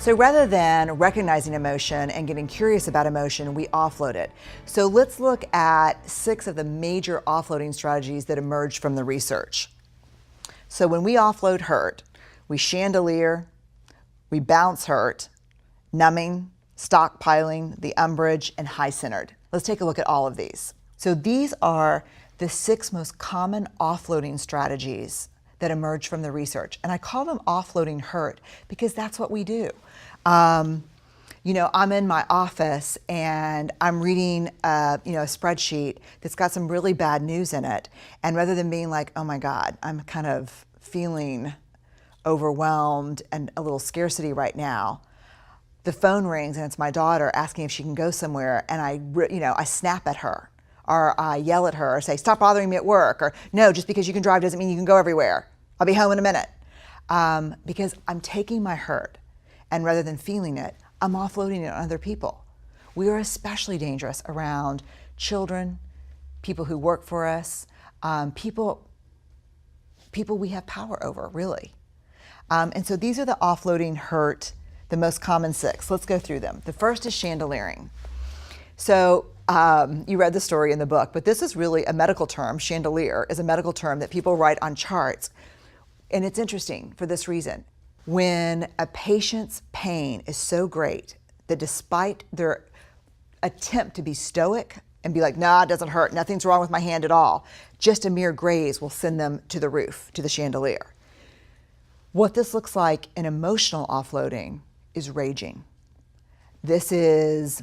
So rather than recognizing emotion and getting curious about emotion, we offload it. So let's look at 6 of the major offloading strategies that emerged from the research. So when we offload hurt, we chandelier, we bounce hurt, numbing, stockpiling, the umbrage, and high-centered. Let's take a look at all of these. So these are the 6 most common offloading strategies that emerge from the research. And I call them offloading hurt because that's what we do. You know, I'm in my office and I'm reading a spreadsheet that's got some really bad news in it. And rather than being like, oh my God, I'm kind of feeling overwhelmed and a little scarcity right now, the phone rings and it's my daughter asking if she can go somewhere, and I snap at her, or I yell at her, or say, stop bothering me at work, or no, just because you can drive doesn't mean you can go everywhere. I'll be home in a minute. Because I'm taking my hurt, and rather than feeling it, I'm offloading it on other people. We are especially dangerous around children, people who work for us, people we have power over, really. And so these are the offloading hurt, the most common 6. Let's go through them. The first is chandeliering. So you read the story in the book, but this is really a medical term. Chandelier is a medical term that people write on charts. And it's interesting for this reason. When a patient's pain is so great that despite their attempt to be stoic and be like, nah, it doesn't hurt, nothing's wrong with my hand at all, just a mere graze will send them to the roof, to the chandelier. What this looks like in emotional offloading is raging. This is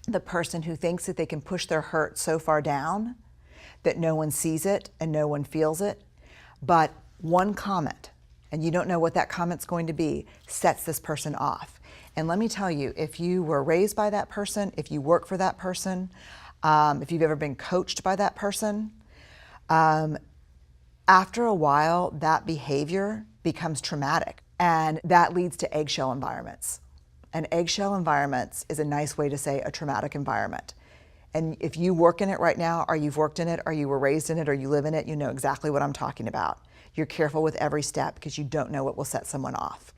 the person who thinks that they can push their hurt so far down that no one sees it and no one feels it. But one comment, and you don't know what that comment's going to be, sets this person off. And let me tell you, if you were raised by that person, if you work for that person, if you've ever been coached by that person, after a while, that behavior becomes traumatic, and that leads to eggshell environments. And eggshell environments is a nice way to say a traumatic environment. And if you work in it right now, or you've worked in it, or you were raised in it, or you live in it, you know exactly what I'm talking about. You're careful with every step because you don't know what will set someone off.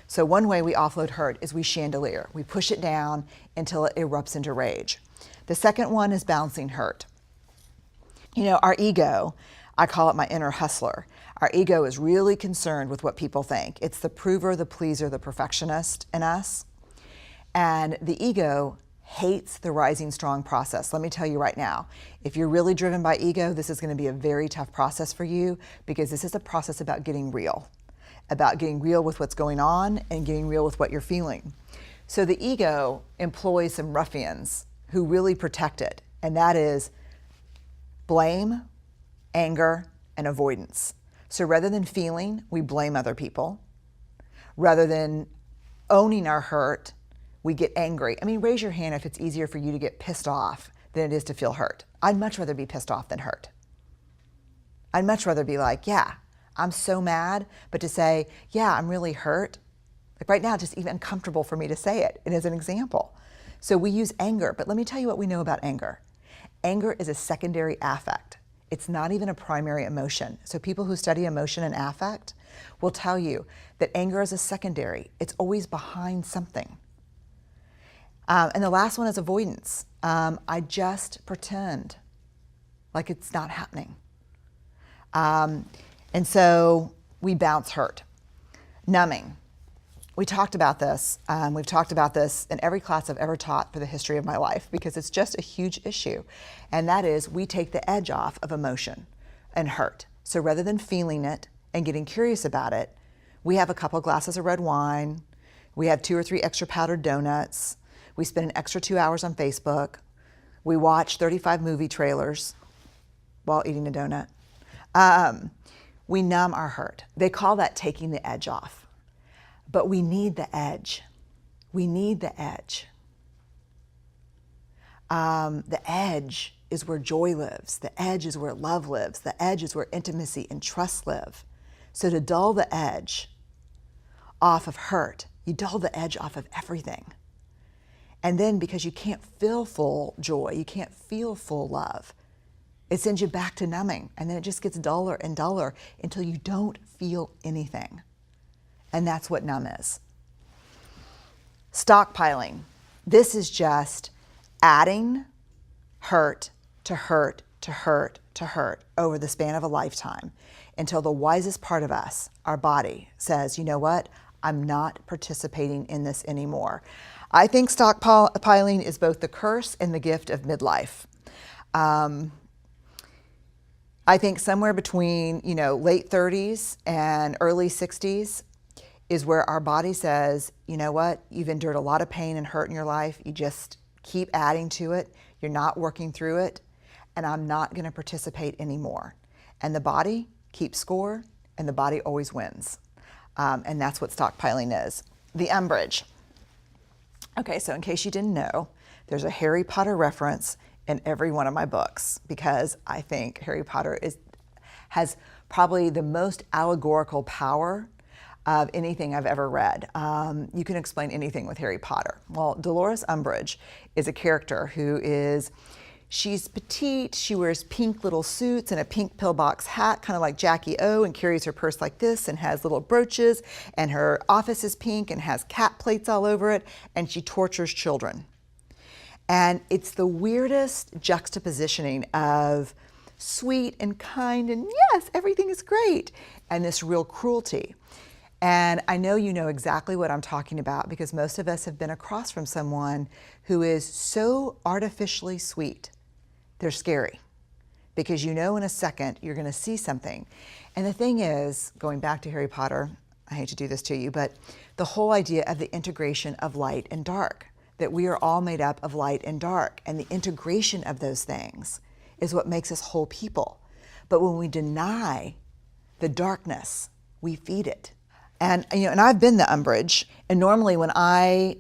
So one way we offload hurt is we chandelier. We push it down until it erupts into rage. The second one is bouncing hurt. You know, our ego, I call it my inner hustler. Our ego is really concerned with what people think. It's the prover, the pleaser, the perfectionist in us. And the ego hates the rising strong process. Let me tell you right now, if you're really driven by ego, this is going to be a very tough process for you, because this is a process about getting real with what's going on and getting real with what you're feeling. So the ego employs some ruffians who really protect it, and that is blame, anger, and avoidance. So rather than feeling, we blame other people. Rather than owning our hurt, we get angry. I mean, raise your hand if it's easier for you to get pissed off than it is to feel hurt. I'd much rather be pissed off than hurt. I'd much rather be like, yeah, I'm so mad, but to say, yeah, I'm really hurt. Like right now, it's just even uncomfortable for me to say it, and as an example. So we use anger, but let me tell you what we know about anger. Anger is a secondary affect. It's not even a primary emotion. So people who study emotion and affect will tell you that anger is a secondary. It's always behind something. And the last one is avoidance. I just pretend like it's not happening. And so we bounce hurt. Numbing. We talked about this. We've talked about this in every class I've ever taught for the history of my life, because it's just a huge issue. And that is, we take the edge off of emotion and hurt. So rather than feeling it and getting curious about it, we have a couple glasses of red wine. We have 2 or 3 extra powdered donuts. We spend an extra 2 hours on Facebook. We watch 35 movie trailers while eating a donut. We numb our hurt. They call that taking the edge off. But we need the edge. We need the edge. The edge is where joy lives. The edge is where love lives. The edge is where intimacy and trust live. So to dull the edge off of hurt, you dull the edge off of everything. And then because you can't feel full joy, you can't feel full love, it sends you back to numbing. And then it just gets duller and duller until you don't feel anything. And that's what numb is. Stockpiling. This is just adding hurt to hurt to hurt to hurt over the span of a lifetime until the wisest part of us, our body, says, you know what? I'm not participating in this anymore. I think stockpiling is both the curse and the gift of midlife. I think somewhere between, late 30s and early 60s is where our body says, you know what, you've endured a lot of pain and hurt in your life. You just keep adding to it. You're not working through it, and I'm not going to participate anymore. And the body keeps score, and the body always wins. And that's what stockpiling is. The umbrage. Okay, so in case you didn't know, there's a Harry Potter reference in every one of my books because I think Harry Potter has probably the most allegorical power of anything I've ever read. You can explain anything with Harry Potter. Well, Dolores Umbridge is a character she's petite, she wears pink little suits and a pink pillbox hat, kind of like Jackie O, and carries her purse like this and has little brooches, and her office is pink and has cat plates all over it, and she tortures children. And it's the weirdest juxtapositioning of sweet and kind and yes, everything is great, and this real cruelty. And I know you know exactly what I'm talking about because most of us have been across from someone who is so artificially sweet. They're scary because in a second you're going to see something. And the thing is, going back to Harry Potter, I hate to do this to you, but the whole idea of the integration of light and dark, that we are all made up of light and dark, and the integration of those things is what makes us whole people. But when we deny the darkness, we feed it. And I've been the umbrage, and normally when I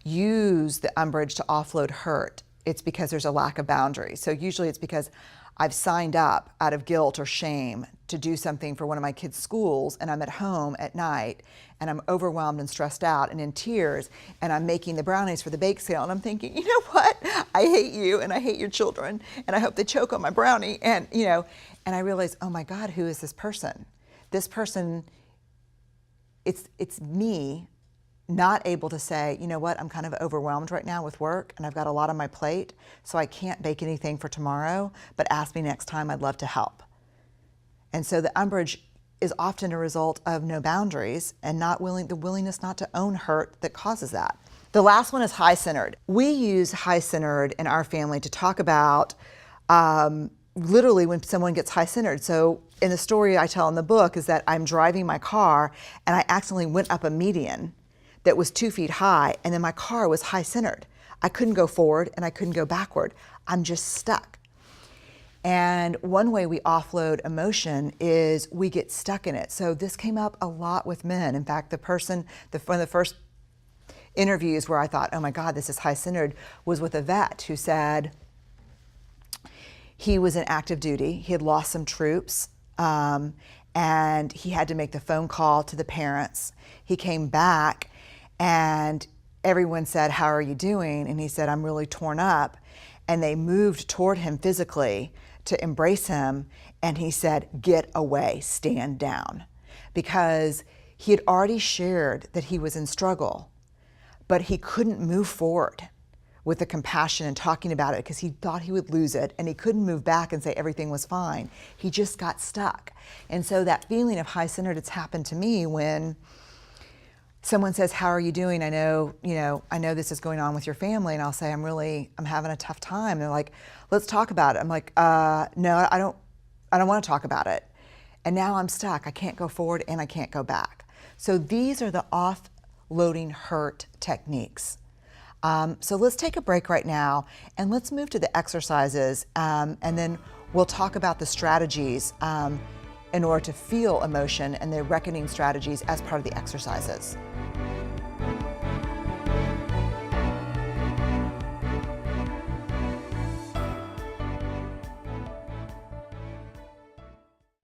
use the umbrage to offload hurt, it's because there's a lack of boundaries. So usually it's because I've signed up out of guilt or shame to do something for one of my kids' schools, and I'm at home at night and I'm overwhelmed and stressed out and in tears, and I'm making the brownies for the bake sale, and I'm thinking, you know what? I hate you and I hate your children and I hope they choke on my brownie. And I realize, oh my God, who is this person? This person, it's me not able to say, you know what, I'm kind of overwhelmed right now with work and I've got a lot on my plate, so I can't bake anything for tomorrow, but ask me next time, I'd love to help. And so the umbrage is often a result of no boundaries and the willingness not to own hurt that causes that. The last one is high-centered. We use high-centered in our family to talk about literally when someone gets high-centered. So in the story I tell in the book is that I'm driving my car and I accidentally went up a median that was 2 feet high, and then my car was high-centered. I couldn't go forward and I couldn't go backward. I'm just stuck. And one way we offload emotion is we get stuck in it. So this came up a lot with men. In fact, one of the first interviews where I thought, oh my God, this is high-centered, was with a vet who said he was in active duty. He had lost some troops, and he had to make the phone call to the parents. He came back and everyone said, how are you doing? And he said, I'm really torn up. And they moved toward him physically to embrace him. And he said, get away, stand down. Because he had already shared that he was in struggle, but he couldn't move forward with the compassion and talking about it because he thought he would lose it, and he couldn't move back and say everything was fine. He just got stuck. And so that feeling of high-centered, it's happened to me when someone says, how are you doing? I know this is going on with your family. And I'll say, I'm having a tough time. And they're like, let's talk about it. I'm like, no, I don't want to talk about it. And now I'm stuck. I can't go forward and I can't go back. So these are the offloading hurt techniques. So let's take a break right now and let's move to the exercises. And then we'll talk about the strategies in order to feel emotion and the reckoning strategies as part of the exercises.